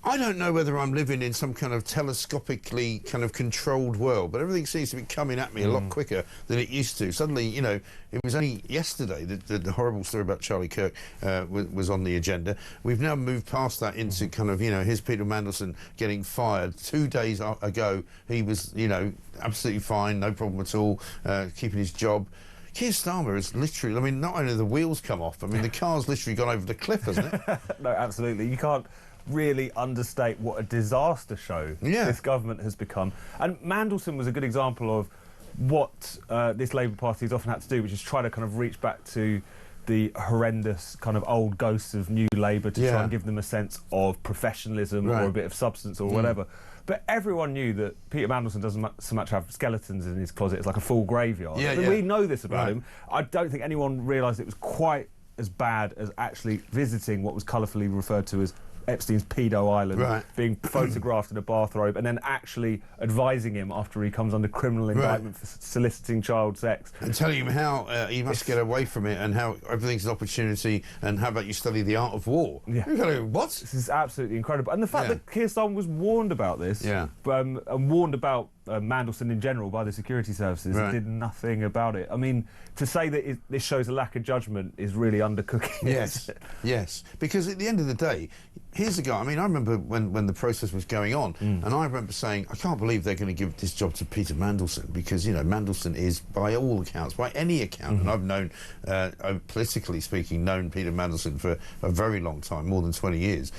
I don't know whether I'm living in some kind of telescopically kind of controlled world, but everything seems to be coming at me a lot quicker than it used to. Suddenly, you know, it was only yesterday that the horrible story about Charlie Kirk was on the agenda. We've now moved past that into kind of, you know, here's Peter Mandelson getting fired. 2 days ago, he was, you know, absolutely fine, no problem at all, keeping his job. Keir Starmer is literally, I mean, not only have the wheels come off, I mean, the car's literally gone over the cliff, hasn't it? No, absolutely. You can't really understate what a disaster show this government has become. And Mandelson was a good example of what this Labour Party has often had to do, which is try to kind of reach back to the horrendous kind of old ghosts of New Labour to try and give them a sense of professionalism or a bit of substance or whatever. But everyone knew that Peter Mandelson doesn't so much have skeletons in his closet. It's like a full graveyard. We know this about him. I don't think anyone realised it was quite as bad as actually visiting what was colourfully referred to as Epstein's pedo island, being photographed in a bathrobe and then actually advising him after he comes under criminal indictment for soliciting child sex. And telling him how he must get away from it and how everything's an opportunity and how about you study the art of war. You're going, what? This is absolutely incredible. And the fact that Keir Starmer was warned about this and warned about Mandelson in general by the security services did nothing about it. I mean, to say that this shows a lack of judgment is really undercooking it. Yes, because at the end of the day, here's the guy. I mean, I remember when the process was going on, and I remember saying, I can't believe they're going to give this job to Peter Mandelson because, you know, Mandelson is, by all accounts, by any account, and I've known, politically speaking, known Peter Mandelson for a very long time, more than 20 years,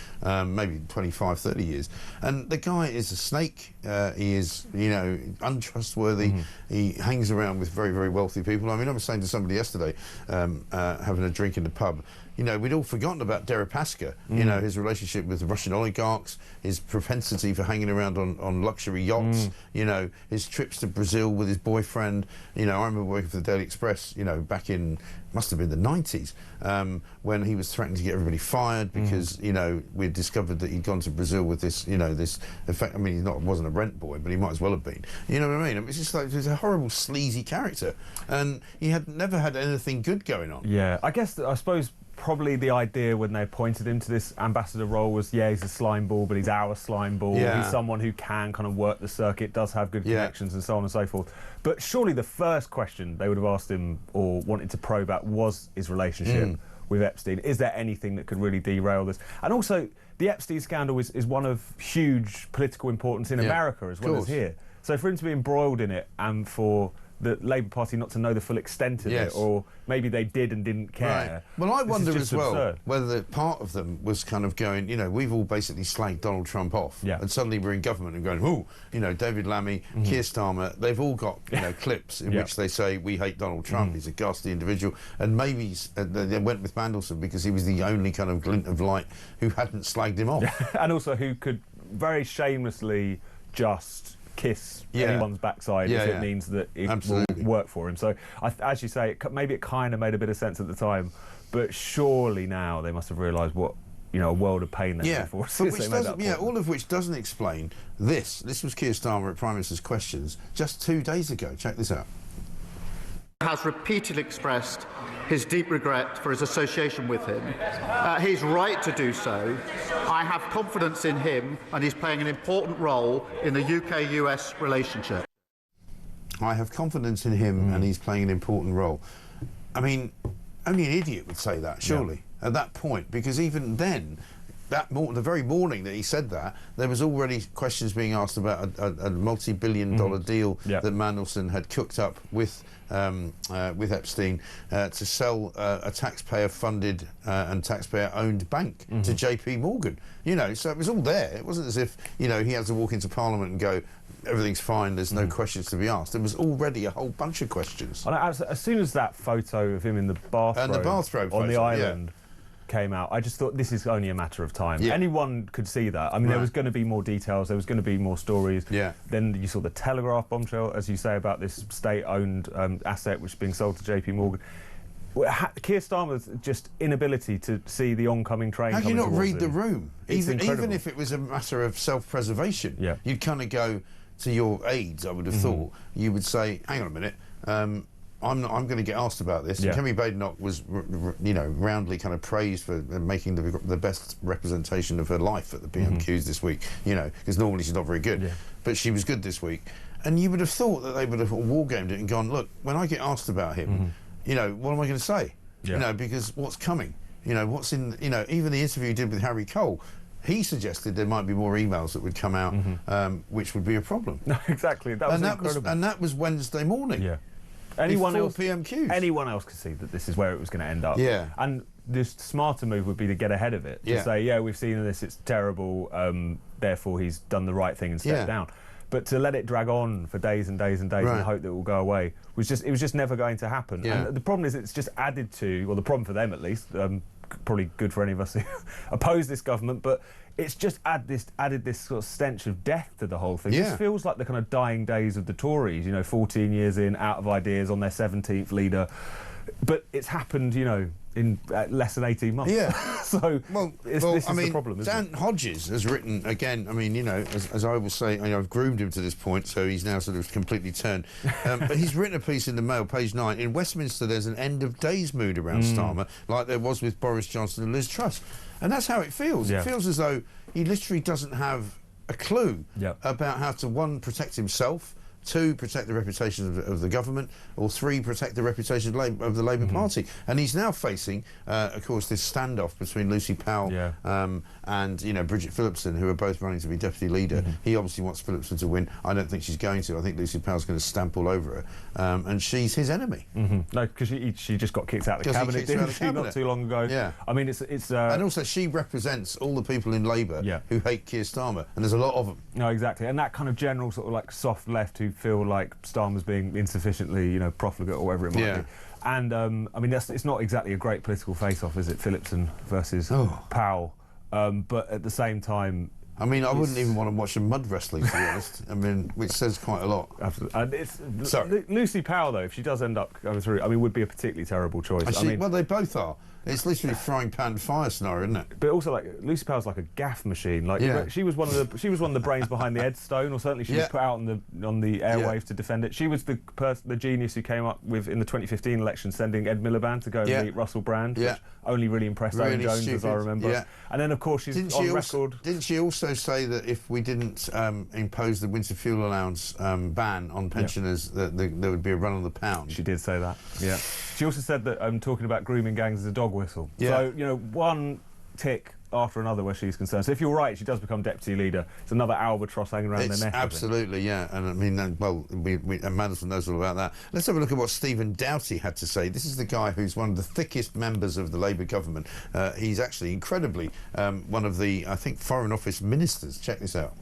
maybe 25, 30 years. And the guy is a snake. He is, you know, untrustworthy. He hangs around with very, very wealthy people. I mean, I was saying to somebody yesterday, having a drink in the pub, you know, we'd all forgotten about Deripaska, you know, his relationship with the Russian oligarchs, his propensity for hanging around on luxury yachts, you know, his trips to Brazil with his boyfriend. You know, I remember working for the Daily Express, you know, back in, must have been the 90s, when he was threatening to get everybody fired because, you know, we'd discovered that he'd gone to Brazil with this, you know, this effect. I mean, he wasn't a rent boy, but he might as well have been. You know what I mean? It's just like, he's a horrible, sleazy character. And he had never had anything good going on. Yeah, I suppose probably the idea when they appointed him to this ambassador role was, he's a slime ball, but he's our slime ball. He's someone who can kind of work the circuit, does have good connections and so on and so forth. But surely the first question they would have asked him or wanted to probe at was his relationship with Epstein. Is there anything that could really derail this? And also, the Epstein scandal is one of huge political importance in America as well as here. So for him to be embroiled in it and for the Labour Party not to know the full extent of it, or maybe they did and didn't care. Well, I wonder as well absurd. whether part of them was kind of going, you know, we've all basically slagged Donald Trump off, and suddenly we're in government and going, oh, you know, David Lammy, Keir Starmer, they've all got, you know, clips in which they say, we hate Donald Trump, he's a ghastly individual, and maybe they went with Mandelson because he was the only kind of glint of light who hadn't slagged him off. And also who could very shamelessly just kiss anyone's backside if it means that it will work for him. So, as you say, maybe it kind of made a bit of sense at the time, but surely now they must have realised what, you know, a world of pain they made for us. But which doesn't, all of which doesn't explain this. This was Keir Starmer at Prime Minister's Questions just 2 days ago. Check this out. Has repeatedly expressed his deep regret for his association with him. He's right to do so. I have confidence in him, and he's playing an important role in the UK-US relationship. I have confidence in him, and he's playing an important role. I mean, only an idiot would say that, surely, at that point, because even then, the very morning that he said that, there was already questions being asked about a multi-billion-dollar deal that Mandelson had cooked up with Epstein to sell a taxpayer-funded and taxpayer-owned bank to JP Morgan. You know, so it was all there. It wasn't as if, you know, he had to walk into Parliament and go, everything's fine, there's no questions to be asked. There was already a whole bunch of questions. And as soon as that photo of him in the bathrobe on the island came out, I just thought this is only a matter of time. Anyone could see that. I mean, there was going to be more details, there was going to be more stories. Then you saw the Telegraph bombshell, as you say, about this state-owned asset which is being sold to JP Morgan. Keir Starmer's just inability to see the oncoming train. How can you not read the him. room? Even if it was a matter of self-preservation, you'd kind of go to your aides, I would have thought. You would say, hang on a minute, I'm going to get asked about this. Yeah. And Kemi Badenoch was, roundly kind of praised for making the best representation of her life at the PMQs this week, because normally she's not very good. Yeah. But she was good this week. And you would have thought that they would have war-gamed it and gone, look, when I get asked about him, what am I going to say? Yeah. Because what's coming? What's in, even the interview you did with Harry Cole, he suggested there might be more emails that would come out, which would be a problem. No, exactly. That was incredible. And that was Wednesday morning. Yeah. Anyone else, PMQs. Anyone else could see that this is where it was going to end up. Yeah. And the smarter move would be to get ahead of it. To say, yeah, we've seen this, it's terrible, therefore he's done the right thing and stepped down. But to let it drag on for days and days and days and hope that it will go away was just never going to happen. Yeah. And the problem is it's just added to, or the problem for them at least, probably good for any of us who oppose this government, but it's just added this sort of stench of death to the whole thing. Yeah. This feels like the kind of dying days of the Tories, 14 years in, out of ideas, on their 17th leader. But it's happened, in less than 18 months. Yeah. So this is the problem, isn't Dan Hodges has written, again, as I will say, I've groomed him to this point, so he's now sort of completely turned. But he's written a piece in the Mail, page 9. In Westminster, there's an end-of-days mood around Starmer, like there was with Boris Johnson and Liz Truss. And that's how it feels. Yeah. It feels as though he literally doesn't have a clue about how to, 1, protect himself, 2, protect the reputation of the government, or 3, protect the reputation of the Labour Party. And he's now facing, of course, this standoff between Lucy Powell and Bridget Phillipson, who are both running to be deputy leader. He obviously wants Phillipson to win. I don't think she's going to. I think Lucy Powell's going to stamp all over her, and she's his enemy. No, because she just got kicked out of the cabinet, didn't she, not too long ago? Yeah. I mean, it's and also she represents all the people in Labour who hate Keir Starmer, and there's a lot of them. No, exactly, and that kind of general sort of like soft left who feel like Starmer's being insufficiently, profligate or whatever it might be. And it's not exactly a great political face-off, is it? Phillipson versus Powell, but at the same time, I wouldn't even want to watch a mud wrestling, to be honest. Which says quite a lot. Absolutely. And Lucy Powell, though, if she does end up going through, would be a particularly terrible choice. Well, they both are. It's literally frying pan fire scenario, isn't it? But also, like, Lucy Powell's like a gaff machine. Like, she was one of the brains behind the Ed Stone, or certainly she was put out on the airwaves to defend it. She was the genius who came up with, in the 2015 election, sending Ed Miliband to go and meet Russell Brand, which only really impressed Owen Jones, stupid. as I remember. And then, of course, she's on record. Didn't she also say that if we didn't impose the winter fuel allowance ban on pensioners, that there would be a run on the pound? She did say that. Yeah. She also said that talking about grooming gangs is a dog whistle. Yeah. So, one tick after another where she's concerned. So if you're right, she does become deputy leader. It's another albatross hanging around their neck. Absolutely, yeah. And and Mandelson knows all about that. Let's have a look at what Stephen Doughty had to say. This is the guy who's one of the thickest members of the Labour government. He's actually incredibly one of the, I think, Foreign Office ministers. Check this out.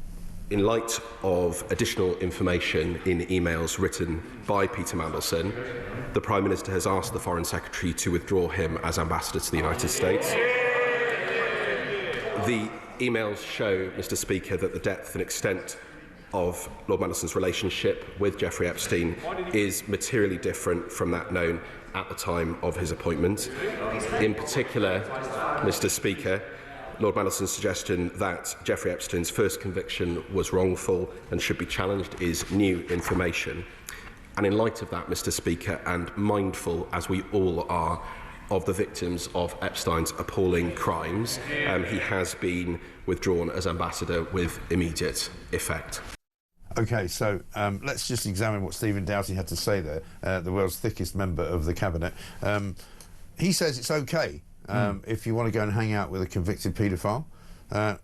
In light of additional information in emails written by Peter Mandelson, the Prime Minister has asked the Foreign Secretary to withdraw him as ambassador to the United States. The emails show, Mr. Speaker, that the depth and extent of Lord Mandelson's relationship with Jeffrey Epstein is materially different from that known at the time of his appointment. In particular, Mr. Speaker, Lord Mandelson's suggestion that Jeffrey Epstein's first conviction was wrongful and should be challenged is new information. And in light of that, Mr. Speaker, and mindful, as we all are, of the victims of Epstein's appalling crimes, he has been withdrawn as ambassador with immediate effect. OK, so let's just examine what Stephen Doughty had to say there, the world's thickest member of the cabinet. He says it's OK if you want to go and hang out with a convicted paedophile.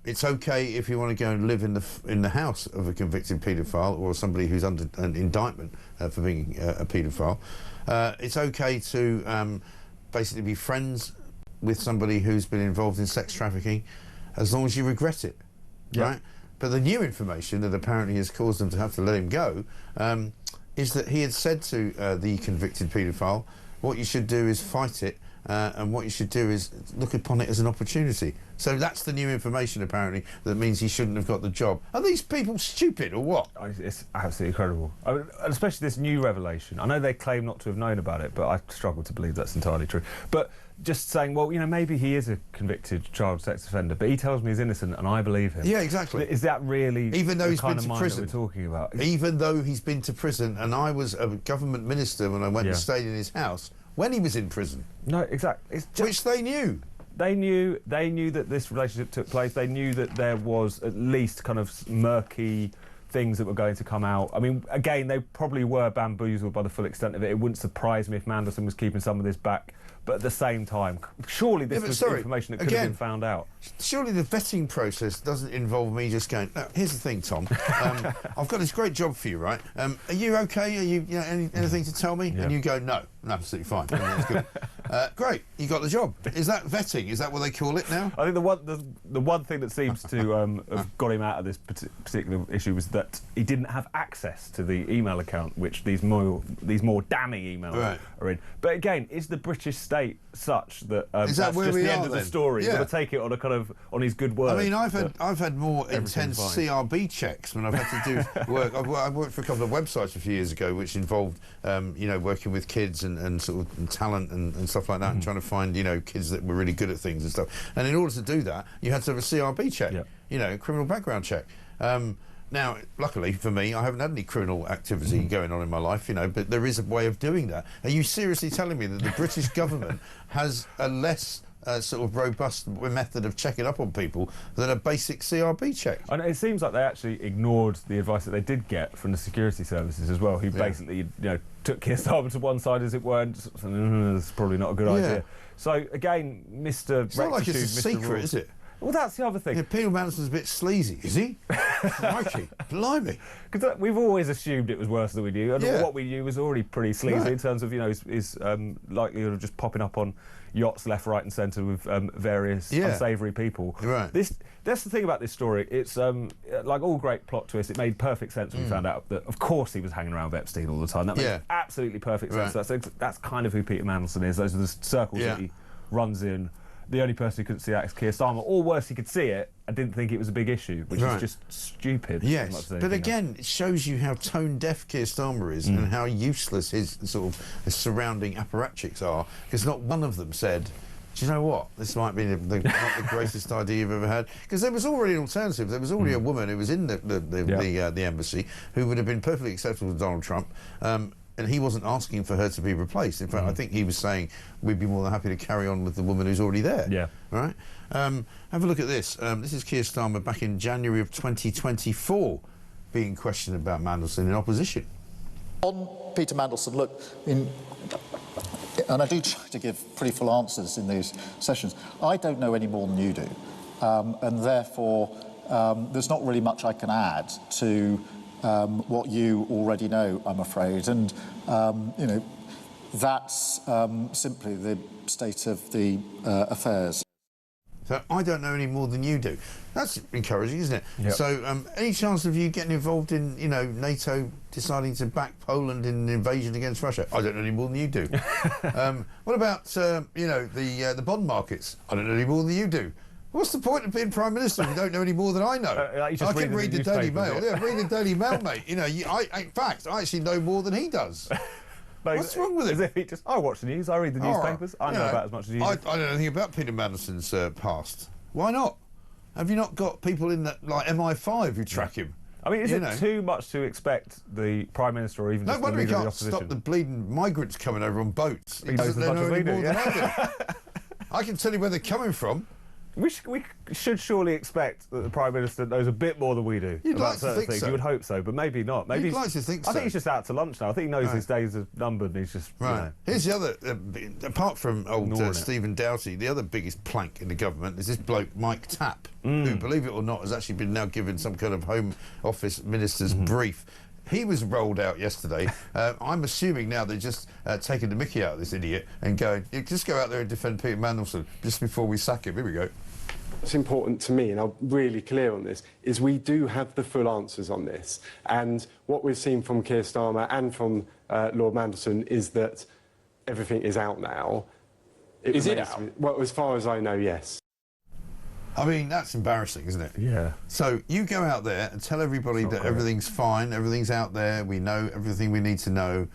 It's OK if you want to go and live in the house of a convicted paedophile or somebody who's under an indictment for being a paedophile. It's OK to basically be friends with somebody who's been involved in sex trafficking, as long as you regret it, right? But the new information that apparently has caused them to have to let him go is that he had said to the convicted paedophile, what you should do is fight it, and what you should do is look upon it as an opportunity. So that's the new information, apparently, that means he shouldn't have got the job. Are these people stupid or what? It's absolutely incredible. I mean, especially this new revelation. I know they claim not to have known about it, but I struggle to believe that's entirely true. But just saying, well, you know, maybe he is a convicted child sex offender, but he tells me he's innocent, and I believe him. Yeah, exactly. Is that really even though he's kind been of to prison? That we're talking about? Even though he's been to prison, and I was a government minister when I went and stayed in his house when he was in prison. No, exactly. Which they knew. They knew that this relationship took place. They knew that there was at least kind of murky things that were going to come out. I mean, again, they probably were bamboozled by the full extent of it. It wouldn't surprise me if Mandelson was keeping some of this back. But at the same time, surely this was information that could have been found out. Surely the vetting process doesn't involve me just going, no, here's the thing, Tom. I've got this great job for you, right? Are you OK? Are you know, anything to tell me? Yeah. And you go, no, absolutely fine. That's good. Great, you got the job. Is that vetting? Is that what they call it now? I think the one thing that seems to have got him out of this particular issue was that he didn't have access to the email account, which these more damning emails are in. But again, is the British state such that is that that's where just we the are, end of then? the story? Yeah. You've got to take it on a kind of on his good word. I mean, I've had more intense CRB checks when I've had to do work. I worked for a couple of websites a few years ago, which involved you know, working with kids and sort of talent and stuff like that, and trying to find, you know, kids that were really good at things and stuff. And in order to do that, you had to have a CRB check, you know, criminal background check. Now, luckily for me, I haven't had any criminal activity going on in my life, you know, but there is a way of doing that. Are you seriously telling me that the British government has a less sort of robust method of checking up on people than a basic CRB check? And it seems like they actually ignored the advice that they did get from the security services as well, who basically, you know, took Keir Starmer to one side, as it were, and just, it's probably not a good idea. So again, Mr. It's not like it's a secret, is it? Well, that's the other thing. Yeah, Peter Mandelson's a bit sleazy, is he? Crikey, blimey. Because we've always assumed it was worse than we knew, and what we knew was already pretty sleazy in terms of, you know, his likelihood of just popping up on yachts left, right and centre with various unsavoury people. That's the thing about this story. It's like all great plot twists, it made perfect sense when we found out that, of course, he was hanging around with Epstein all the time. That makes absolutely perfect sense. That's kind of who Peter Mandelson is. Those are the circles that he runs in. The only person who couldn't see that is Keir Starmer, or worse, he could see it and didn't think it was a big issue, which is just stupid. Yes, but again, it shows you how tone-deaf Keir Starmer is and how useless his sort of surrounding apparatchiks are, because not one of them said, do you know what, this might be not the greatest idea you've ever had, because there was already an alternative. There was already a woman who was in the embassy who would have been perfectly acceptable to Donald Trump, and he wasn't asking for her to be replaced. In fact, I think he was saying we'd be more than happy to carry on with the woman who's already there. Yeah. All right? Have a look at this. This is Keir Starmer back in January of 2024 being questioned about Mandelson in opposition. On Peter Mandelson, look, and I do try to give pretty full answers in these sessions, I don't know any more than you do. And therefore, there's not really much I can add to what you already know, I'm afraid. And, you know, that's simply the state of the affairs. So I don't know any more than you do. That's encouraging, isn't it? Yep. So any chance of you getting involved in, you know, NATO deciding to back Poland in an invasion against Russia? I don't know any more than you do. What about, you know, the bond markets? I don't know any more than you do. What's the point of being Prime Minister if you don't know any more than I know? I can read the Daily Mail. Yeah, read the Daily Mail, mate. You know, in fact, I actually know more than he does. What's wrong with him? I watch the news, I read the newspapers, I know about as much as you do. I don't know anything about Peter Mandelson's past. Why not? Have you not got people in that, like MI5 who track him? I mean, is it too much to expect the Prime Minister or even just the leader of the opposition? No wonder he can't stop the bleeding migrants coming over on boats. He doesn't know any more than I do. I can tell you where they're coming from. We should surely expect that the Prime Minister knows a bit more than we do about certain things. You would hope so, but maybe not. Maybe you'd like to think so. I think he's just out to lunch now. I think he knows his days are numbered and he's just... Right. You know, here's the other... apart from old Stephen Doughty, the other biggest plank in the government is this bloke, Mike Tapp, who, believe it or not, has actually been now given some kind of Home Office Minister's brief. He was rolled out yesterday. I'm assuming now they're just taking the mickey out of this idiot and going, just go out there and defend Peter Mandelson just before we sack him. Here we go. What's important to me, and I'm really clear on this, is we do have the full answers on this. And what we've seen from Keir Starmer and from Lord Mandelson is that everything is out now. Is it out? Well, as far as I know, yes. I mean, that's embarrassing, isn't it? Yeah. So you go out there and tell everybody that everything's fine, everything's out there, we know everything we need to know.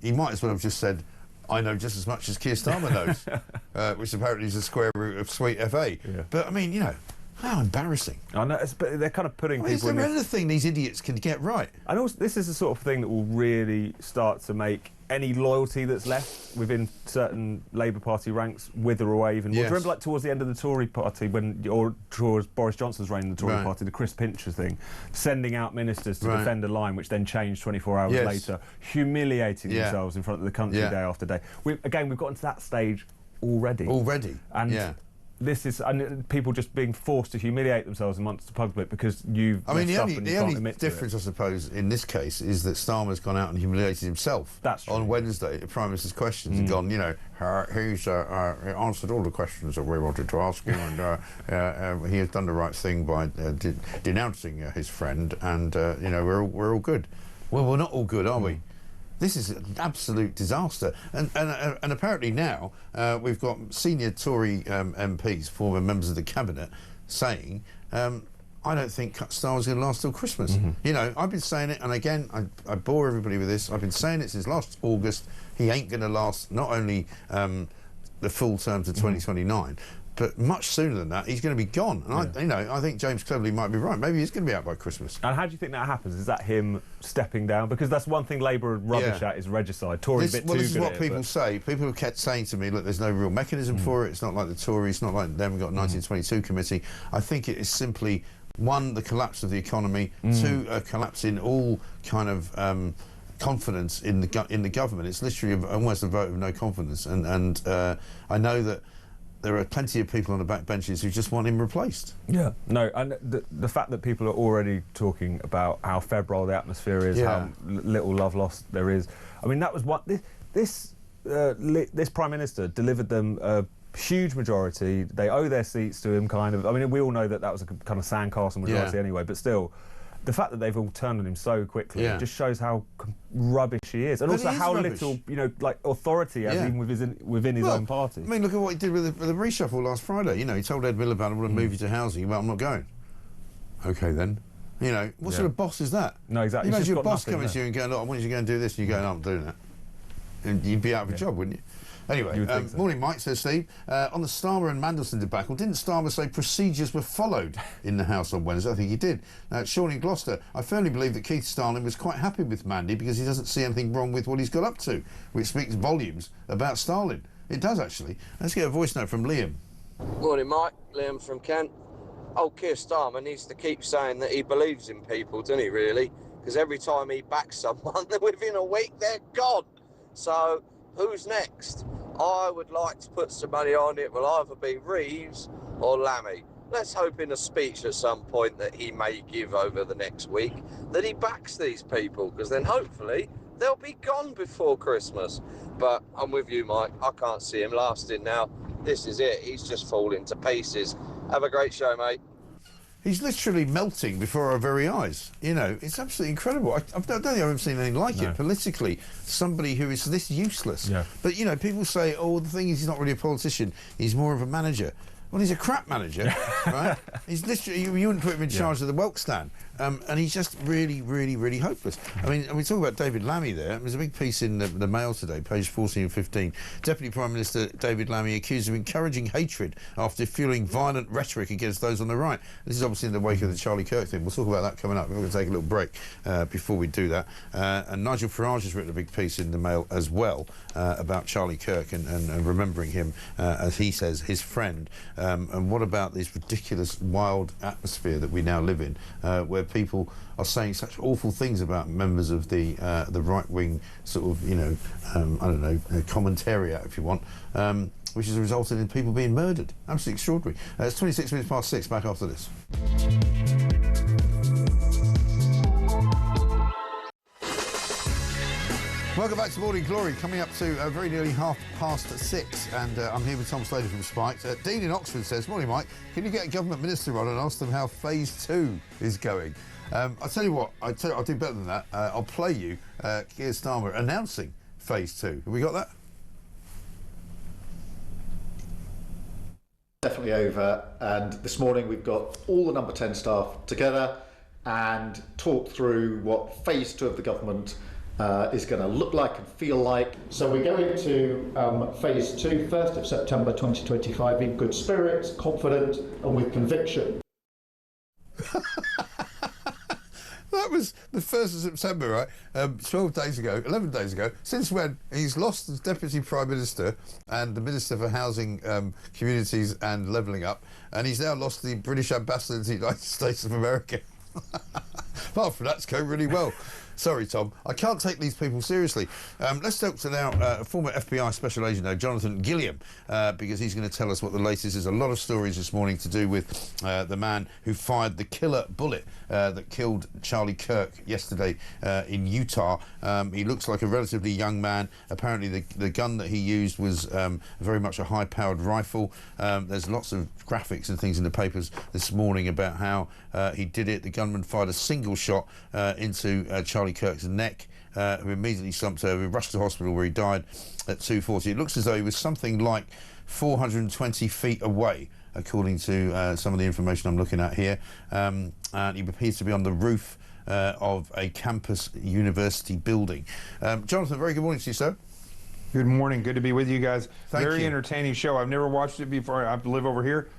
He might as well have just said, I know just as much as Keir Starmer knows, which apparently is the square root of sweet FA. Yeah. But, I mean, you know, how embarrassing. I know, but they're kind of putting people in... Is there anything these idiots can get right? And also, this is the sort of thing that will really start to make any loyalty that's left within certain Labour Party ranks wither away even more. Yes. Do you remember, like, towards the end of the Tory party, or towards Boris Johnson's reign in the Tory party, the Chris Pincher thing, sending out ministers to defend a line which then changed 24 hours later, humiliating themselves in front of the country day after day. We've gotten to that stage already. And this is people just being forced to humiliate themselves amongst the public because you've the only difference, I suppose, in this case is that Starmer's gone out and humiliated himself on Wednesday at Prime Minister's questions and gone, you know, he's answered all the questions that we wanted to ask him, and he has done the right thing by denouncing his friend, and you know, we're all good. Well, we're not all good, are we? This is an absolute disaster. And apparently now we've got senior Tory MPs, former members of the Cabinet, saying, I don't think Starmer's going to last till Christmas. You know, I've been saying it, and again, I bore everybody with this. I've been saying it since last August. He ain't going to last not only the full term to 2029, but much sooner than that, he's going to be gone. And I think James Cleverly might be right. Maybe he's going to be out by Christmas. And how do you think that happens? Is that him stepping down? Because that's one thing Labour are rubbish at, is regicide. Tory a bit too good. This is what people say. People have kept saying to me, look, there's no real mechanism for it. It's not like the Tories. It's not like they haven't got a 1922 committee. I think it is simply, one, the collapse of the economy, two, a collapse in all kind of confidence in the government. It's literally almost a vote of no confidence. And I know that there are plenty of people on the back benches who just want him replaced. Yeah. No, and the fact that people are already talking about how febrile the atmosphere is, how little love lost there is. I mean, that was what this Prime Minister delivered them a huge majority. They owe their seats to him, kind of. I mean, we all know that was a kind of sandcastle majority anyway, but still, the fact that they've all turned on him so quickly just shows how rubbish he is, and also how little, you know, like authority he has even within his own party. I mean, look at what he did with the reshuffle last Friday. You know, he told Ed Miliband, "I want to move you to housing." Well, I'm not going. Okay, then. You know, what sort of boss is that? No, exactly. You imagine your boss coming to you and going, "Look, I want you to go and do this," and you're going, "I'm doing that," and you'd be out of a job, wouldn't you? Anyway, so. Morning, Mike, says Steve. On the Starmer and Mandelson debacle, didn't Starmer say procedures were followed in the House on Wednesday? I think he did. Sean in Gloucester, I firmly believe that Keir Starmer was quite happy with Mandy because he doesn't see anything wrong with what he's got up to, which speaks volumes about Stalin. It does, actually. Let's get a voice note from Liam. Morning, Mike. Liam from Kent. Old Keir Starmer needs to keep saying that he believes in people, doesn't he, really? Because every time he backs someone, within a week, they're gone. So, who's next? I would like to put some money on it. Will either be Reeves or Lammy. Let's hope in a speech at some point that he may give over the next week that he backs these people, because then hopefully they'll be gone before Christmas. But I'm with you, Mike. I can't see him lasting now. This is it. He's just falling to pieces. Have a great show, mate. He's literally melting before our very eyes. You know, it's absolutely incredible. I don't think I've ever seen anything like it politically. Somebody who is this useless. Yeah. But, you know, people say, oh, the thing is, he's not really a politician. He's more of a manager. Well, he's a crap manager, right? He's literally, you wouldn't put him in charge of the Welk stand. And he's just really, really, really hopeless. I mean, we talk about David Lammy there. There's a big piece in the Mail today, page 14 and 15. Deputy Prime Minister David Lammy accused of encouraging hatred after fueling violent rhetoric against those on the right. This is obviously in the wake of the Charlie Kirk thing. We'll talk about that coming up. We're going to take a little break before we do that. And Nigel Farage has written a big piece in the Mail as well about Charlie Kirk and remembering him, as he says, his friend. And what about this ridiculous, wild atmosphere that we now live in, where people are saying such awful things about members of the right-wing sort of, you know, I don't know, commentariat, if you want, which has resulted in people being murdered. Absolutely extraordinary. It's 26 minutes past 6, back after this. Welcome back to Morning Glory, coming up to very nearly 6:30, and I'm here with Tom Slater from Spiked. Dean in Oxford says, morning Mike, can you get a government minister on and ask them how phase 2 is going? I'll tell you what, I'll do better than that. I'll play you Keir Starmer announcing phase 2. Have we got that? Definitely over, and this morning we've got all the number 10 staff together and talked through what phase 2 of the government is going to look like and feel like. So we go into phase 2, 1st of September 2025, in good spirits, confident and with conviction. That was the 1st of September, right? 12 days ago, 11 days ago. Since when he's lost as Deputy Prime Minister and the Minister for Housing, Communities and Levelling Up, and he's now lost the British Ambassador to the United States of America. Apart from that, it's going really well. Sorry, Tom. I can't take these people seriously. Let's talk to now former FBI Special Agent now, Jonathan Gilliam, because he's going to tell us what the latest is. A lot of stories this morning to do with the man who fired the killer bullet that killed Charlie Kirk yesterday in Utah. He looks like a relatively young man. Apparently the gun that he used was very much a high-powered rifle. There's lots of graphics and things in the papers this morning about how he did it. The gunman fired a single shot into Charlie Kirk's neck, who immediately slumped over. He rushed to hospital where he died at 2:40. It looks as though he was something like 420 feet away, according to some of the information I'm looking at here. And he appears to be on the roof of a campus university building. Jonathan, very good morning to you, sir. Good morning. Good to be with you guys. Thank you. Very entertaining show. I've never watched it before. I live over here.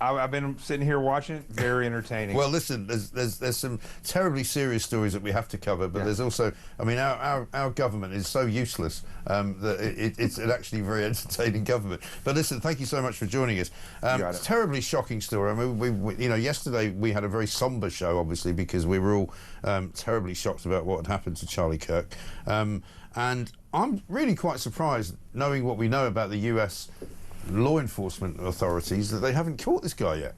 I've been sitting here watching it. Very entertaining. Well, listen, there's some terribly serious stories that we have to cover, but there's also, I mean, our government is so useless that it's an actually very entertaining government. But listen, thank you so much for joining us. It's a terribly shocking story. I mean, we you know, yesterday we had a very somber show, obviously, because we were all terribly shocked about what had happened to Charlie Kirk. And I'm really quite surprised, knowing what we know about the US law enforcement authorities, that they haven't caught this guy yet.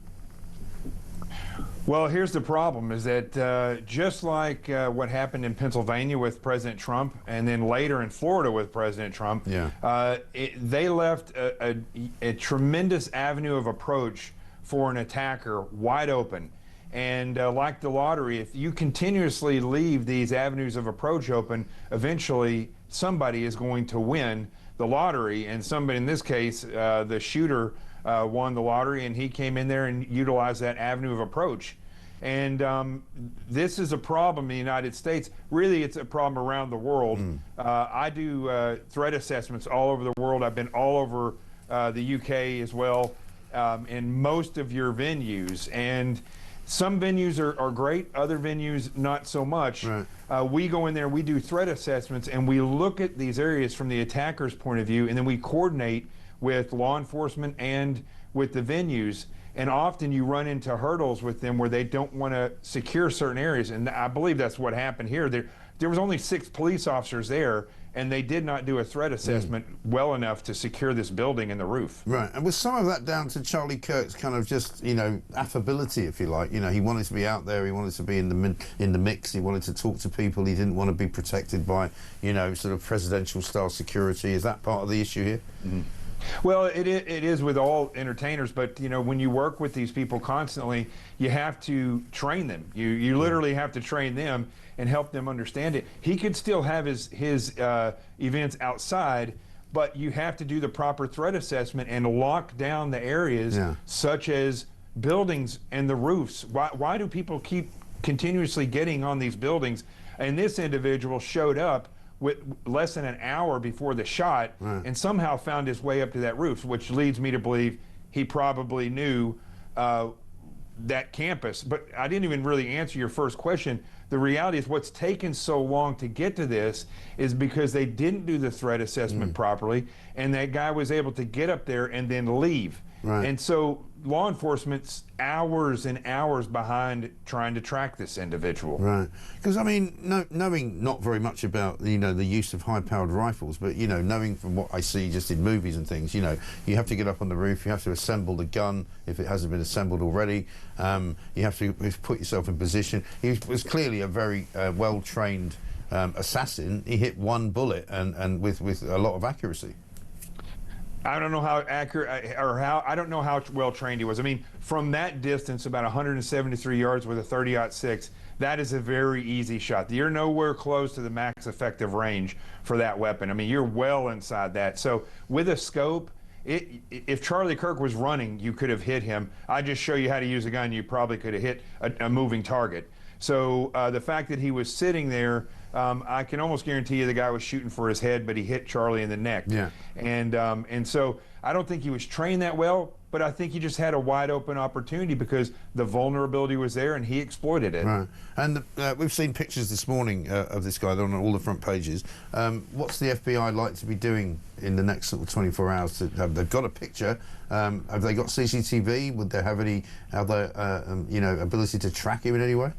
Well, here's the problem, is that just like what happened in Pennsylvania with President Trump, and then later in Florida with President Trump, they left a tremendous avenue of approach for an attacker wide open. And like the lottery, if you continuously leave these avenues of approach open, eventually somebody is going to win the lottery, and somebody, in this case, the shooter won the lottery, and he came in there and utilized that avenue of approach. And this is a problem in the United States. Really, it's a problem around the world. I do threat assessments all over the world. I've been all over the UK as well, in most of your venues. And some venues are great, other venues not so much. Right. We go in there, we do threat assessments, and we look at these areas from the attacker's point of view, and then we coordinate with law enforcement and with the venues. And often you run into hurdles with them where they don't want to secure certain areas. And I believe that's what happened here. There was only 6 police officers there, and they did not do a threat assessment well enough to secure this building and the roof. Right, and was some of that down to Charlie Kirk's kind of just, you know, affability, if you like? You know, he wanted to be out there, he wanted to be in the mix, he wanted to talk to people, he didn't want to be protected by, you know, sort of presidential-style security. Is that part of the issue here? Well, it is with all entertainers, but you know, when you work with these people constantly, you have to train them. You literally have to train them and help them understand it. He could still have his events outside, but you have to do the proper threat assessment and lock down the areas, such as buildings and the roofs. Why do people keep continuously getting on these buildings? And this individual showed up with less than an hour before the shot, and somehow found his way up to that roof, which leads me to believe he probably knew that campus. But I didn't even really answer your first question. The reality is what's taken so long to get to this is because they didn't do the threat assessment properly, and that guy was able to get up there and then leave. And so law enforcement's hours and hours behind trying to track this individual. Right, because I mean, knowing not very much about, you know, the use of high-powered rifles, but you know, knowing from what I see just in movies and things, you know, you have to get up on the roof, you have to assemble the gun if it hasn't been assembled already. You have to put yourself in position. He was clearly a very well-trained assassin. He hit one bullet and with a lot of accuracy. I don't know how accurate, or I don't know how well trained he was. I mean, from that distance, about 173 yards with a 30-06, that is a very easy shot. You're nowhere close to the max effective range for that weapon. I mean, you're well inside that. So with a scope, if Charlie Kirk was running, you could have hit him. I just show you how to use a gun, you probably could have hit a moving target. So the fact that he was sitting there, I can almost guarantee you the guy was shooting for his head, but he hit Charlie in the neck. Yeah. And so I don't think he was trained that well, but I think he just had a wide open opportunity because the vulnerability was there and he exploited it. Right. And we've seen pictures this morning of this guy. They're on all the front pages. What's the FBI like to be doing in the next sort of 24 hours? They've got a picture. Have they got CCTV? Would they have any other, ability to track him in any way?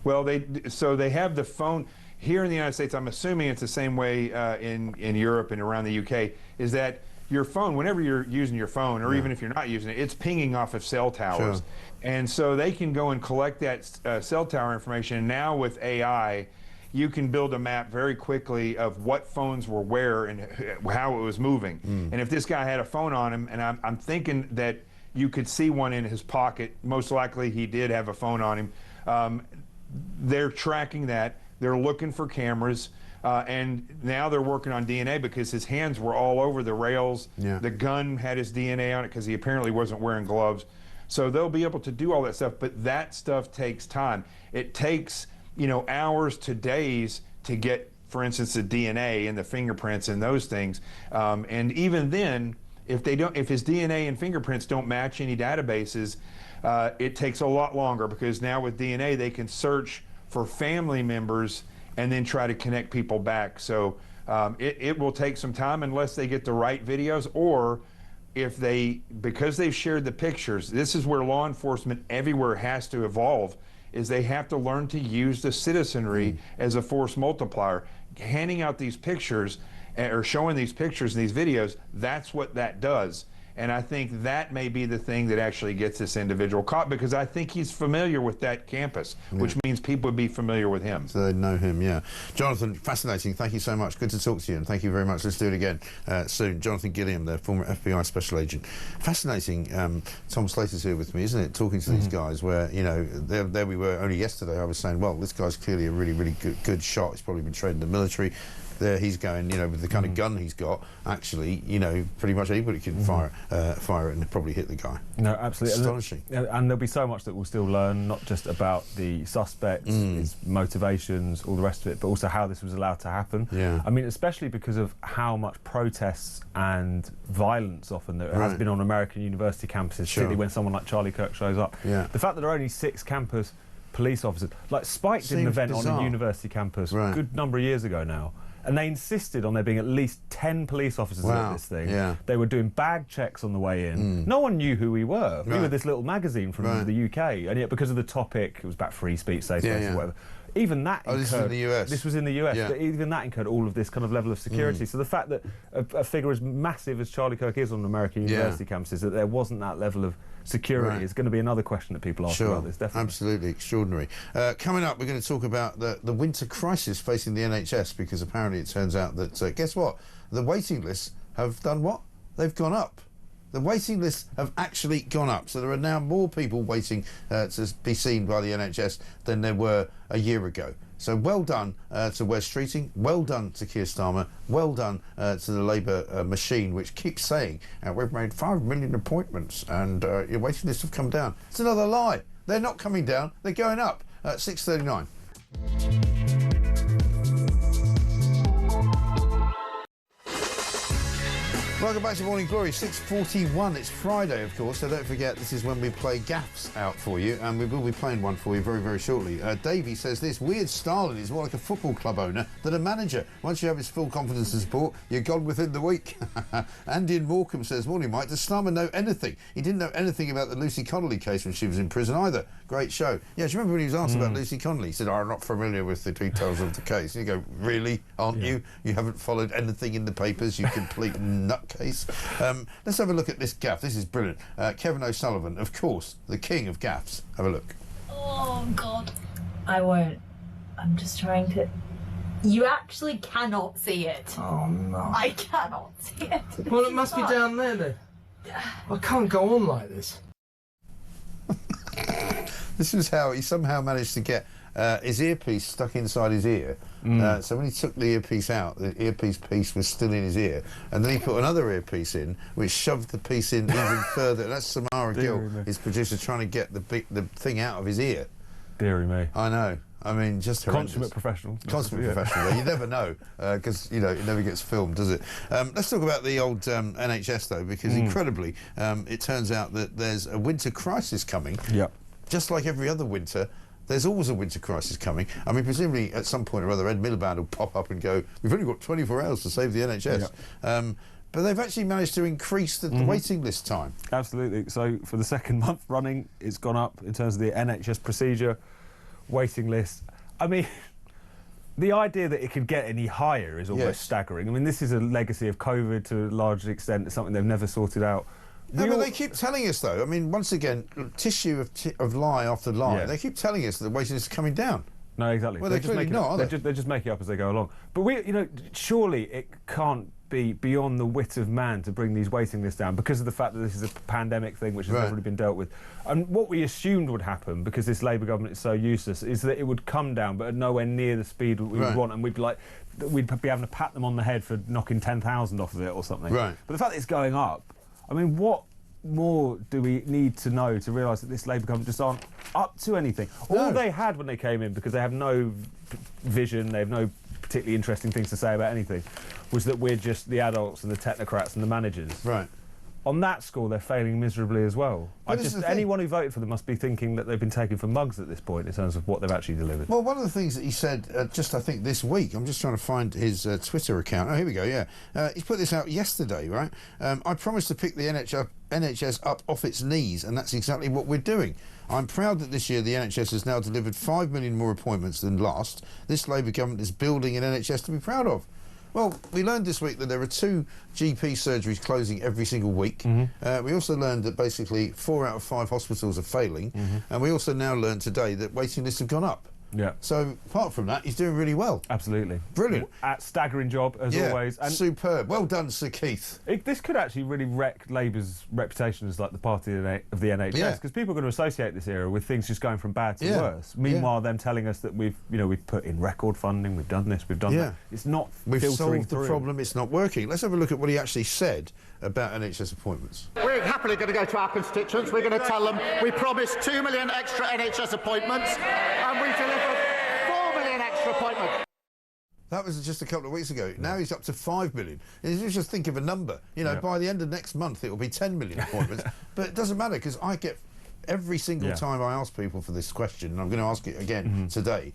Well, they have the phone. Here in the United States, I'm assuming it's the same way in Europe and around the UK, is that your phone, whenever you're using your phone, or even if you're not using it, it's pinging off of cell towers. Sure. And so they can go and collect that cell tower information. And now with AI, you can build a map very quickly of what phones were where and how it was moving. And if this guy had a phone on him, and I'm thinking that you could see one in his pocket, most likely he did have a phone on him. They're tracking that. They're looking for cameras. And now they're working on DNA because his hands were all over the rails. Yeah. The gun had his DNA on it because he apparently wasn't wearing gloves. So they'll be able to do all that stuff, but that stuff takes time. It takes, hours to days to get, for instance, the DNA and the fingerprints and those things. And even then, if his DNA and fingerprints don't match any databases, it takes a lot longer because now with DNA they can search for family members and then try to connect people back. So it will take some time unless they get the right videos, or because they've shared the pictures. This is where law enforcement everywhere has to evolve, is they have to learn to use the citizenry as a force multiplier. Handing out these pictures or showing these pictures and these videos, that's what that does. And I think that may be the thing that actually gets this individual caught, because I think he's familiar with that campus, which means people would be familiar with him. So they know him, yeah. Jonathan, fascinating. Thank you so much. Good to talk to you, and thank you very much. Let's do it again soon. Jonathan Gilliam, the former FBI special agent. Fascinating. Tom Slater's here with me, isn't it? Talking to these guys where, there we were only yesterday. I was saying, well, this guy's clearly a really, really good shot. He's probably been trained in the military. There he's going, with the kind of gun he's got, actually, pretty much anybody can fire it and probably hit the guy. No, absolutely. Astonishing. And there'll be so much that we'll still learn, not just about the suspect, his motivations, all the rest of it, but also how this was allowed to happen. Yeah. I mean, especially because of how much protests and violence often there has been on American university campuses, particularly when someone like Charlie Kirk shows up. Yeah. The fact that there are only 6 campus police officers, like Spike did an event on a university campus a good number of years ago now. And they insisted on there being at least 10 police officers at this thing. Yeah. They were doing bag checks on the way in. No one knew who we were. We were this little magazine from the UK, and yet because of the topic, it was about free speech, safe space, or whatever. Even that incurred... this was in the US? This was in the US, but even that incurred all of this kind of level of security. So the fact that a figure as massive as Charlie Kirk is on American university campuses, that there wasn't that level of security is going to be another question that people ask about this, definitely. Absolutely, extraordinary. Coming up, we're going to talk about the winter crisis facing the NHS, because apparently it turns out that, guess what? The waiting lists have done what? They've gone up. The waiting lists have actually gone up. So there are now more people waiting to be seen by the NHS than there were a year ago. So well done to Wes Streeting, well done to Keir Starmer, well done to the Labour machine, which keeps saying, we've made 5 million appointments and your waiting lists have come down. It's another lie. They're not coming down, they're going up at 6:39. Welcome back to Morning Glory, 6:41. It's Friday, of course, so don't forget this is when we play gaffs out for you, and we will be playing one for you very, very shortly. Davey says this: weird Stalin is more like a football club owner than a manager. Once you have his full confidence and support, you're gone within the week. Andy in Morecambe says, morning, Mike. Does Starmer know anything? He didn't know anything about the Lucy Connolly case when she was in prison either. Great show. Yeah, do you remember when he was asked about Lucy Connolly? He said, I'm not familiar with the details of the case. And you go, really? Aren't you? You haven't followed anything in the papers, you complete nutcase. Let's have a look at this gaff. This is brilliant. Kevin O'Sullivan, of course, the king of gaffs. Have a look. Oh, God. I won't. I'm just trying to... You actually cannot see it. Oh, no. I cannot see it. Well, it must be down there, then. I can't go on like this. This is how he somehow managed to get his earpiece stuck inside his ear. So when he took the earpiece out, the earpiece piece was still in his ear, and then he put another earpiece in, which shoved the piece in even further. That's Samara Gill, his producer, trying to get the thing out of his ear. Deary me. I know. I mean, just horrendous. Consummate professional. Consummate professional. You never know, because you know it never gets filmed, does it? Let's talk about the old NHS though, because incredibly, it turns out that there's a winter crisis coming. Yeah. Just like every other winter, there's always a winter crisis coming. I mean, presumably at some point or other, Ed Miliband will pop up and go, "We've only got 24 hours to save the NHS." Yeah. But they've actually managed to increase the waiting list time. Absolutely. So for the second month running, it's gone up in terms of the NHS procedure. Waiting list. I mean, the idea that it could get any higher is almost staggering. I mean, this is a legacy of COVID to a large extent. It's something they've never sorted out. No, but they keep telling us, though. I mean, once again, tissue of lie after lie. Yeah. They keep telling us that the waiting list is coming down. No, exactly. Well, they're clearly not, are they? They just make it up as they go along. But surely it can't be beyond the wit of man to bring these waiting lists down because of the fact that this is a pandemic thing which has never really been dealt with. And what we assumed would happen, because this Labour government is so useless, is that it would come down, but at nowhere near the speed we would want, and we'd be having to pat them on the head for knocking 10,000 off of it or something. Right. But the fact that it's going up, I mean, what more do we need to know to realise that this Labour government just aren't up to anything? No. All they had when they came in, because they have no vision, they have no particularly interesting things to say about anything, was that we're just the adults and the technocrats and the managers. Right. On that score, they're failing miserably as well. Anyone who voted for them must be thinking that they've been taken for mugs at this point in terms of what they've actually delivered. Well, one of the things that he said just, I think, this week, I'm just trying to find his Twitter account. Oh, here we go, yeah. He put this out yesterday, right? I promised to pick the NHS up off its knees, and that's exactly what we're doing. I'm proud that this year the NHS has now delivered 5 million more appointments than last. This Labour government is building an NHS to be proud of. Well, we learned this week that there are 2 GP surgeries closing every single week. We also learned that basically 4 out of 5 hospitals are failing. And we also now learned today that waiting lists have gone up. Yeah. So, apart from that, he's doing really well. Absolutely. Brilliant. Staggering job, as always. And superb. Well done, Sir Keith. This could actually really wreck Labour's reputation as like the party of the NHS, because people are going to associate this era with things just going from bad to worse. Meanwhile, them telling us that we've put in record funding, we've done this, we've done that. It's not filtering through. We've solved the problem, it's not working. Let's have a look at what he actually said about NHS appointments. We're happily going to go to our constituents. We're going to tell them we promised 2 million extra NHS appointments, and we delivered 4 million extra appointments. That was just a couple of weeks ago. Now he's up to 5 million. If you just think of a number, by the end of next month it will be 10 million appointments. But it doesn't matter, because I get every single time I ask people for this question, and I'm going to ask it again today,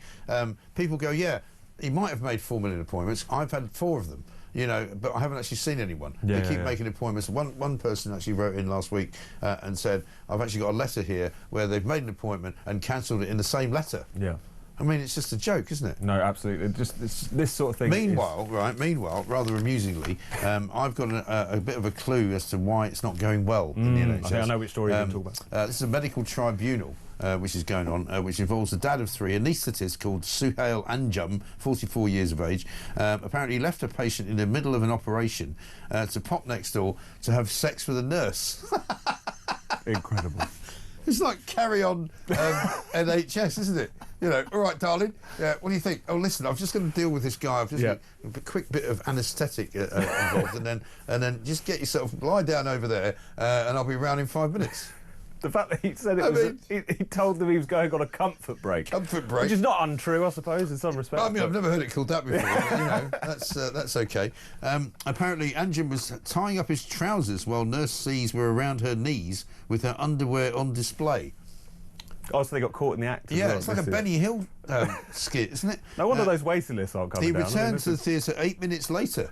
people go, yeah, he might have made 4 million appointments. I've had 4 of them. But I haven't actually seen anyone. They keep making appointments. One person actually wrote in last week and said, I've actually got a letter here where they've made an appointment and cancelled it in the same letter. Yeah. I mean, it's just a joke, isn't it? No, absolutely. Just this sort of thing. Meanwhile, rather amusingly, I've got a bit of a clue as to why it's not going well in the NHS. I think I know which story you're going to talk about. This is a medical tribunal which is going on, which involves the dad of 3, an anaesthetist called Suhail Anjum, 44 years of age. Apparently left a patient in the middle of an operation to pop next door to have sex with a nurse. Incredible. It's like Carry On NHS, isn't it? All right, darling, what do you think? Oh, listen, I'm just going to deal with this guy. I've just got a quick bit of anaesthetic involved, and then just get yourself, lie down over there, and I'll be round in 5 minutes. The fact that he said he told them he was going on a comfort break. Comfort break. Which is not untrue, I suppose, in some respects. I mean, I've never heard it called that before, that's okay. Apparently, Anjum was tying up his trousers while Nurse C's were around her knees with her underwear on display. Oh, so they got caught in the act as well. It's like a Benny Hill skit, isn't it? No wonder those waiting lists aren't coming down. He returned to the theatre 8 minutes later.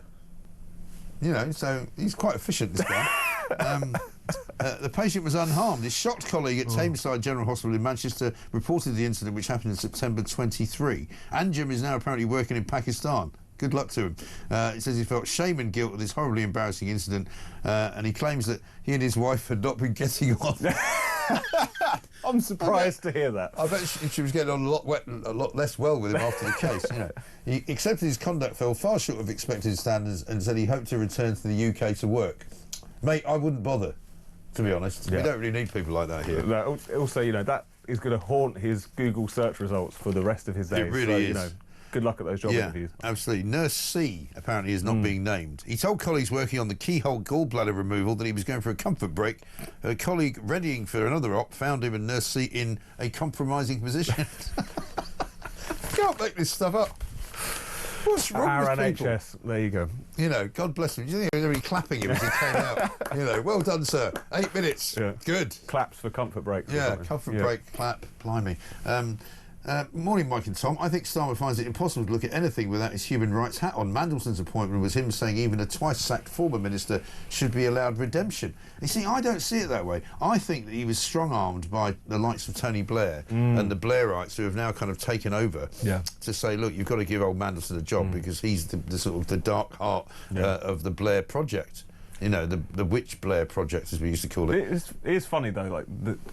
So he's quite efficient, this guy. The patient was unharmed. His shocked colleague at Tameside General Hospital in Manchester reported the incident, which happened in September 23. Anjum is now apparently working in Pakistan. Good luck to him. He says he felt shame and guilt at this horribly embarrassing incident, and he claims that he and his wife had not been getting on. I'm surprised to hear that. I bet she was getting on a lot less well with him after the case. He accepted his conduct fell far short of expected standards and said he hoped to return to the UK to work. Mate, I wouldn't bother, to be honest. We don't really need people like that here. Also, that is going to haunt his Google search results for the rest of his days. It really is. Good luck at those job interviews. Absolutely. Nurse C apparently is not being named. He told colleagues working on the keyhole gallbladder removal that he was going for a comfort break. A colleague readying for another op found him and Nurse C in a compromising position. Can't make this stuff up. What's wrong with people? NHS, there you go. You know, God bless him. You think they were clapping him as he came out? You know, well done, sir. 8 minutes. Yeah. Good. Claps for comfort break. Yeah, comfort break, clap, blimey. Morning, Mike and Tom. I think Starmer finds it impossible to look at anything without his human rights hat on. Mandelson's appointment was him saying even a twice-sacked former minister should be allowed redemption. You see, I don't see it that way. I think that he was strong-armed by the likes of Tony Blair and the Blairites who have now kind of taken over to say, look, you've got to give old Mandelson a job because he's the sort of the dark heart of the Blair project. You know, the Witch Blair project, as we used to call it. It is funny, though, like,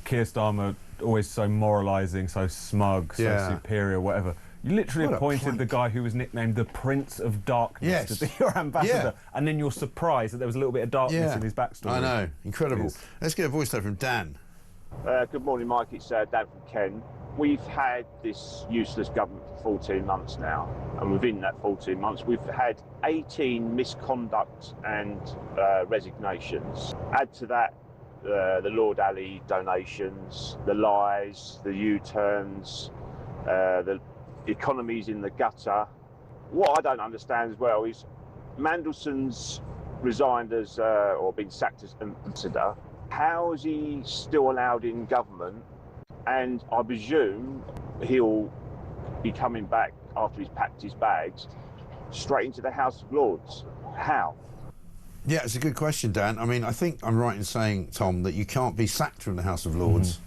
Keir Starmer, always so moralising, so smug, so superior, whatever. You literally appointed the guy who was nicknamed the Prince of Darkness to be your ambassador, and then you're surprised that there was a little bit of darkness in his backstory. I know, incredible. Let's get a voice note from Dan. Good morning, Mike. It's Dan from Kent. We've had this useless government for 14 months now, and within that 14 months we've had 18 misconduct and resignations. Add to that the Lord Alley donations, the lies, the U-turns, the economies in the gutter. What I don't understand as well is Mandelson's resigned as, or been sacked as ambassador. How is he still allowed in government? And I presume he'll be coming back after he's packed his bags straight into the House of Lords. How? Yeah, it's a good question, Dan. I mean, I think I'm right in saying, Tom, that you can't be sacked from the House of Lords,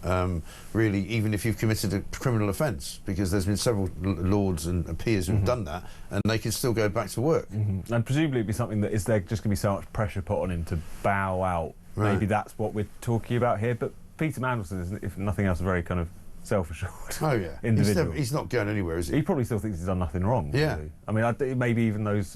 really, even if you've committed a criminal offence, because there's been several Lords and peers who've done that, and they can still go back to work. And presumably it'd be something that is there just going to be so much pressure put on him to bow out. Right. Maybe that's what we're talking about here. But Peter Mandelson is, if nothing else, a very kind of self-assured individual. He's not going anywhere, is he? He probably still thinks he's done nothing wrong. Yeah. Really. I mean, maybe even those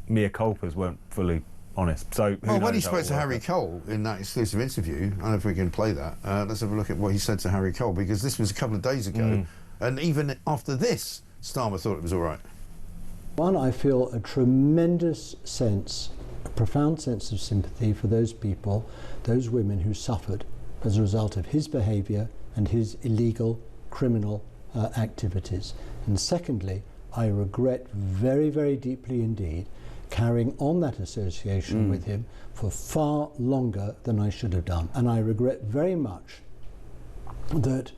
mea culpas weren't fully honest. So when he spoke to Harry Cole in that exclusive interview, I don't know if we can play that. Let's have a look at what he said to Harry Cole, because this was a couple of days ago, and even after this, Starmer thought it was all right. One, I feel a tremendous sense, a profound sense of sympathy for those people, those women who suffered as a result of his behaviour and his illegal criminal activities. And secondly, I regret very, very deeply indeed carrying on that association with him for far longer than I should have done. And I regret very much that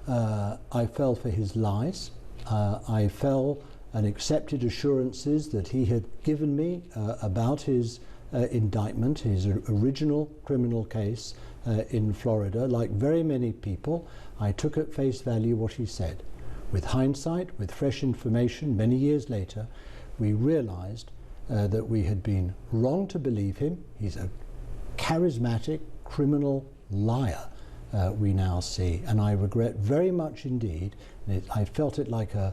I fell for his lies. I fell and accepted assurances that he had given me about his indictment, his original criminal case in Florida. Like very many people, I took at face value what he said. With hindsight, with fresh information, many years later, we realized that we had been wrong to believe him. He's a charismatic criminal liar, we now see, and I regret very much indeed. I felt it like an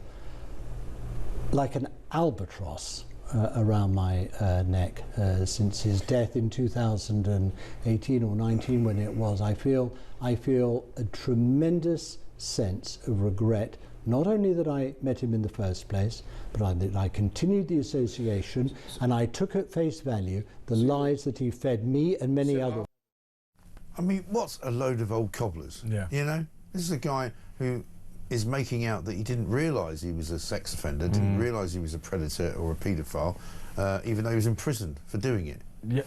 albatross around my neck since his death in 2018 or 19, when it was. I feel a tremendous sense of regret. Not only that I met him in the first place, but that I continued the association, and I took at face value the lies that he fed me and many others. I mean, what's a load of old cobblers? Yeah. You know, this is a guy who is making out that he didn't realise he was a sex offender, didn't realise he was a predator or a paedophile, even though he was in prison for doing it. Yeah.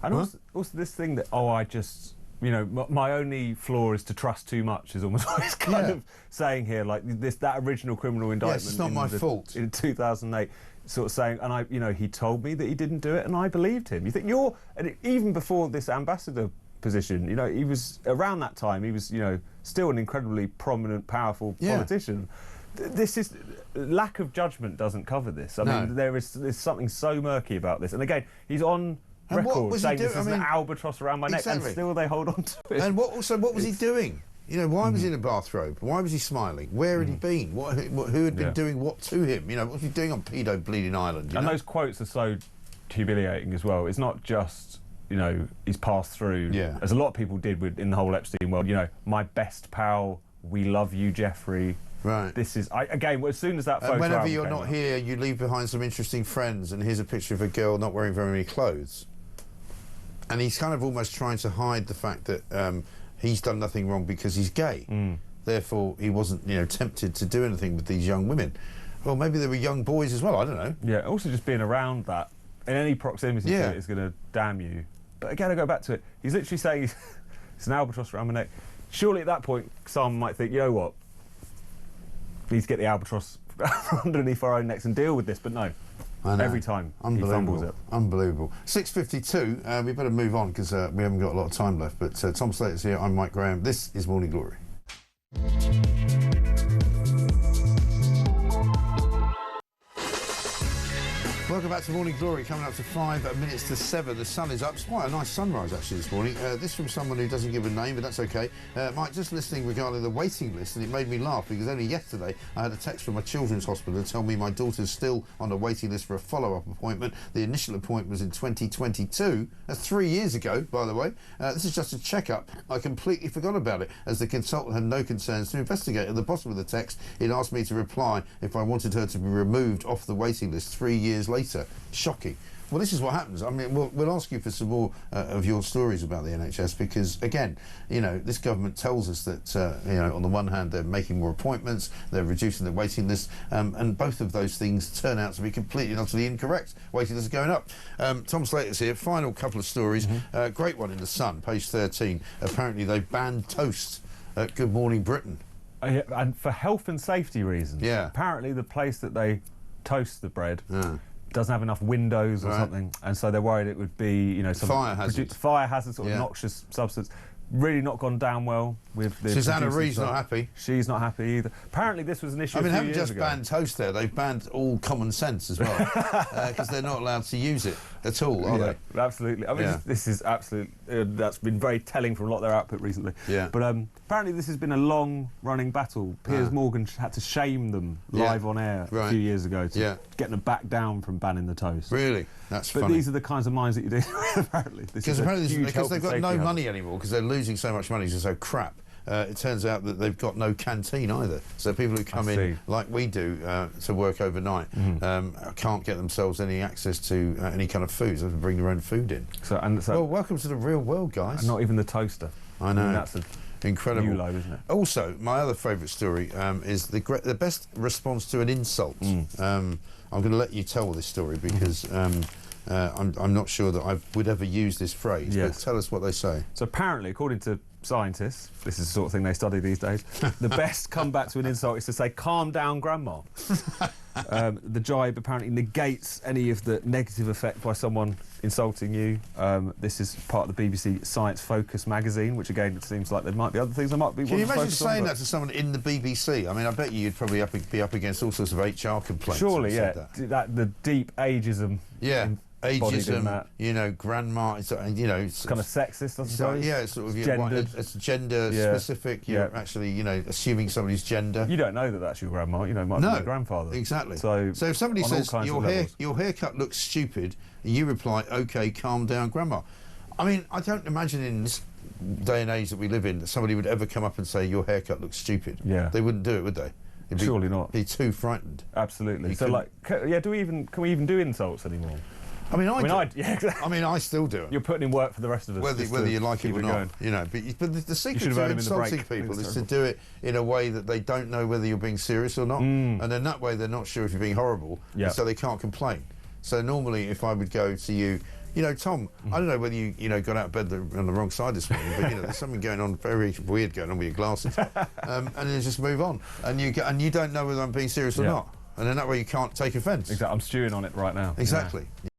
And also this thing that, I just... You know, my only flaw is to trust too much, is almost what he's kind of saying here. Like that original criminal indictment. Yes, it's not my fault. In 2008, sort of saying, and he told me that he didn't do it, and I believed him. You think and even before this ambassador position, he was around that time. He was, still an incredibly prominent, powerful politician. This is lack of judgment doesn't cover this. I mean, there's something so murky about this. And again, he's on record saying this is an albatross around my neck, and still they hold on to it. And what was he doing? Why was he in a bathrobe? Why was he smiling? Where had he been? Who had been doing what to him? What was he doing on Pedo Bleeding Island? And those quotes are so humiliating as well. It's not just, he's passed through, as a lot of people did in the whole Epstein world, my best pal, we love you, Jeffrey, Right. This is, again, as soon as that photo whenever you're not out, here, you leave behind some interesting friends, and here's a picture of a girl not wearing very many clothes. And he's kind of almost trying to hide the fact that he's done nothing wrong because he's gay. Therefore, he wasn't, you know, tempted to do anything with these young women. Well, maybe they were young boys as well, I don't know. Yeah, also just being around that, in any proximity to it, is going to damn you. But again, I go back to it. He's literally saying it's an albatross around my neck. Surely at that point, some might think, you know what, we need to get the albatross underneath our own necks and deal with this, but no. Every time he fumbles it. Unbelievable. 6:52, we better move on because we haven't got a lot of time left. But Tom Slater's here, I'm Mike Graham. This is Morning Glory. Welcome back to Morning Glory, coming up to 5 minutes to 7. The sun is up. It's quite a nice sunrise, actually, this morning. This from someone who doesn't give a name, but that's OK. Mike, just listening regarding the waiting list, and it made me laugh because only yesterday I had a text from a children's hospital to tell me my daughter's still on the waiting list for a follow-up appointment. The initial appointment was in 2022. That's 3 years ago, by the way. This is just a check-up. I completely forgot about it, as the consultant had no concerns to investigate. At the bottom of the text, it asked me to reply if I wanted her to be removed off the waiting list 3 years later. Shocking. Well, this is what happens. I mean, we'll ask you for some more of your stories about the NHS because, again, you know, this government tells us that, you know, on the one hand, they're making more appointments, they're reducing the waiting list, and both of those things turn out to be completely and utterly incorrect. Waiting lists are going up. Tom Slater's here. Final couple of stories. Great one in The Sun, page 13. Apparently, they've banned toast at Good Morning Britain. And for health and safety reasons. Yeah. Apparently, the place that they toast the bread doesn't have enough windows or something, and so they're worried it would be, you know, some fire hazard, sort of noxious substance. Really not gone down well with the Susanna Reid's not happy. She's not happy either. Apparently this was an issue. I mean, they haven't just banned toast there, they've banned all common sense as well, because they're not allowed to use it at all, are they? Absolutely. I mean, this is absolute. That's been very telling from a lot of their output recently. Yeah. But apparently this has been a long-running battle. Piers Morgan had to shame them live on air a few years ago to get them back down from banning the toast. Really? That's funny. But these are the kinds of minds that you do apparently. Because they've got no money anymore, because they're losing so much money, it's so crap. It turns out that they've got no canteen either. So people who come in, like we do, to work overnight, can't get themselves any access to any kind of food. So they have to bring their own food in. Well, welcome to the real world, guys. And not even the toaster. I know. I mean, that's incredible. New low, isn't it? Also, my other favourite story is the best response to an insult. I'm going to let you tell this story because I'm not sure that I would ever use this phrase, but tell us what they say. So apparently, according to scientists, this is the sort of thing they study these days, the best comeback to an insult is to say, "Calm down, Grandma." The jibe apparently negates any of the negative effect by someone insulting you. This is part of the BBC Science Focus magazine, which again, it seems like there might be other things I might be. Can you imagine saying that to someone in the BBC? I mean, I bet you'd probably be up against all sorts of HR complaints. Surely, yeah. The deep ageism. Yeah. Ageism, you know, grandma, you know, it's kind of sexist, I suppose. Yeah, it's sort of gendered. It's gender specific. You're actually, you know, assuming somebody's gender. You don't know that that's your grandma. You know, it might be your grandfather. Exactly. So if somebody says your haircut looks stupid, and you reply, "Okay, calm down, Grandma." I mean, I don't imagine in this day and age that we live in that somebody would ever come up and say your haircut looks stupid. Yeah. They wouldn't do it, would they? Surely not. Be too frightened. Absolutely. So, like, can we even do insults anymore? I mean, I still do it. You're putting in work for the rest of us. Whether you like it or not, you know. But the secret to insulting people is to do it in a way that they don't know whether you're being serious or not, and then that way they're not sure if you're being horrible, so they can't complain. So normally, if I would go to you, you know, Tom, I don't know whether you got out of bed on the wrong side this morning, but you know, there's something going on, very weird going on with your glasses, and then just move on, and you don't know whether I'm being serious or not, and then that way you can't take offence. Exactly. I'm stewing on it right now. Exactly. Yeah.